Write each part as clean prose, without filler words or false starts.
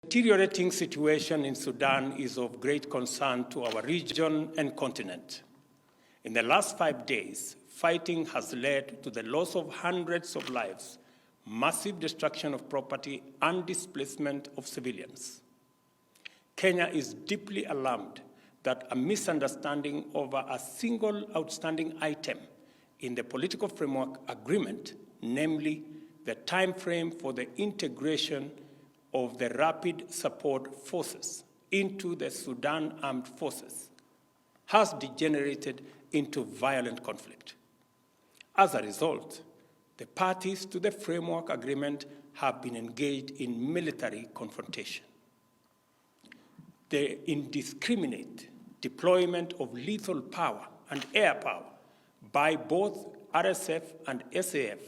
The deteriorating situation in Sudan is of great concern to our region and continent. In the last 5 days, fighting has led to the loss of hundreds of lives, massive destruction of property, and displacement of civilians. Kenya is deeply alarmed that a misunderstanding over a single outstanding item in the political framework agreement, namely the time frame for the integration of the Rapid Support Forces into the Sudan Armed Forces, has degenerated into violent conflict. As a result, the parties to the framework agreement have been engaged in military confrontation. The indiscriminate deployment of lethal power and air power by both RSF and SAF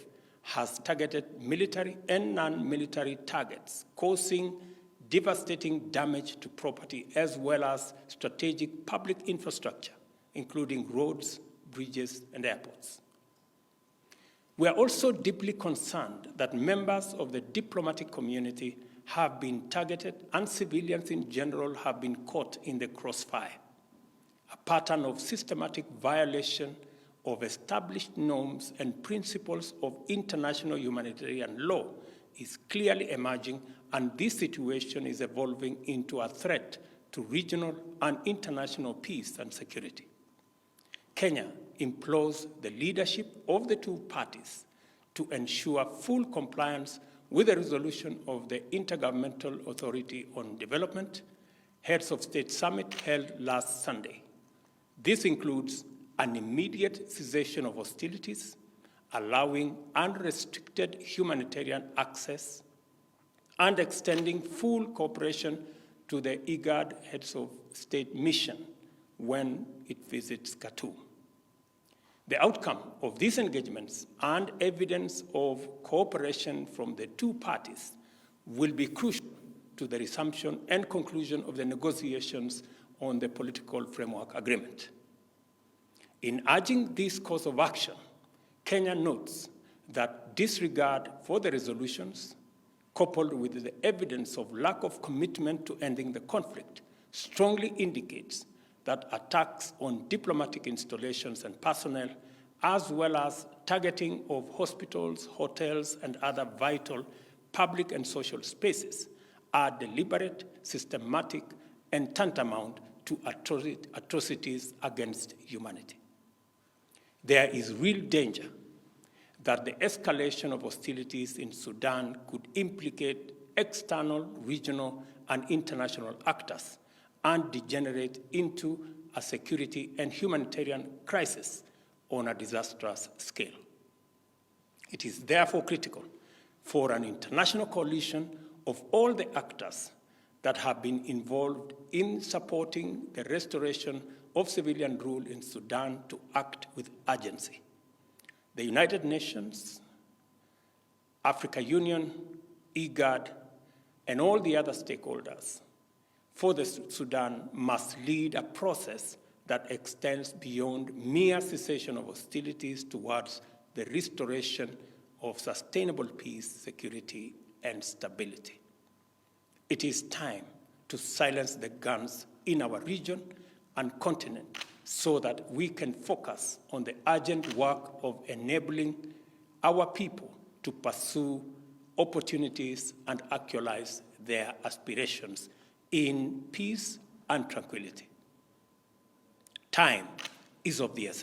has targeted military and non-military targets, causing devastating damage to property as well as strategic public infrastructure, including roads, bridges, and airports. We are also deeply concerned that members of the diplomatic community have been targeted and civilians in general have been caught in the crossfire. A pattern of systematic violation of established norms and principles of international humanitarian law is clearly emerging, and this situation is evolving into a threat to regional and international peace and security. Kenya implores the leadership of the two parties to ensure full compliance with the resolution of the Intergovernmental Authority on Development Heads of State Summit held last Sunday. This includes an immediate cessation of hostilities, allowing unrestricted humanitarian access, and extending full cooperation to the IGAD Heads of State mission when it visits Khartoum. The outcome of these engagements and evidence of cooperation from the two parties will be crucial to the resumption and conclusion of the negotiations on the political framework agreement. In urging this course of action, Kenya notes that disregard for the resolutions, coupled with the evidence of lack of commitment to ending the conflict, strongly indicates that attacks on diplomatic installations and personnel, as well as targeting of hospitals, hotels, and other vital public and social spaces, are deliberate, systematic, and tantamount to atrocities against humanity. There is real danger that the escalation of hostilities in Sudan could implicate external, regional, and international actors and degenerate into a security and humanitarian crisis on a disastrous scale. It is therefore critical for an international coalition of all the actors that have been involved in supporting the restoration of civilian rule in Sudan to act with urgency. The United Nations, Africa Union, IGAD, and all the other stakeholders for the Sudan must lead a process that extends beyond mere cessation of hostilities towards the restoration of sustainable peace, security, and stability. It is time to silence the guns in our region and continent so that we can focus on the urgent work of enabling our people to pursue opportunities and actualize their aspirations in peace and tranquility. Time is of the essence.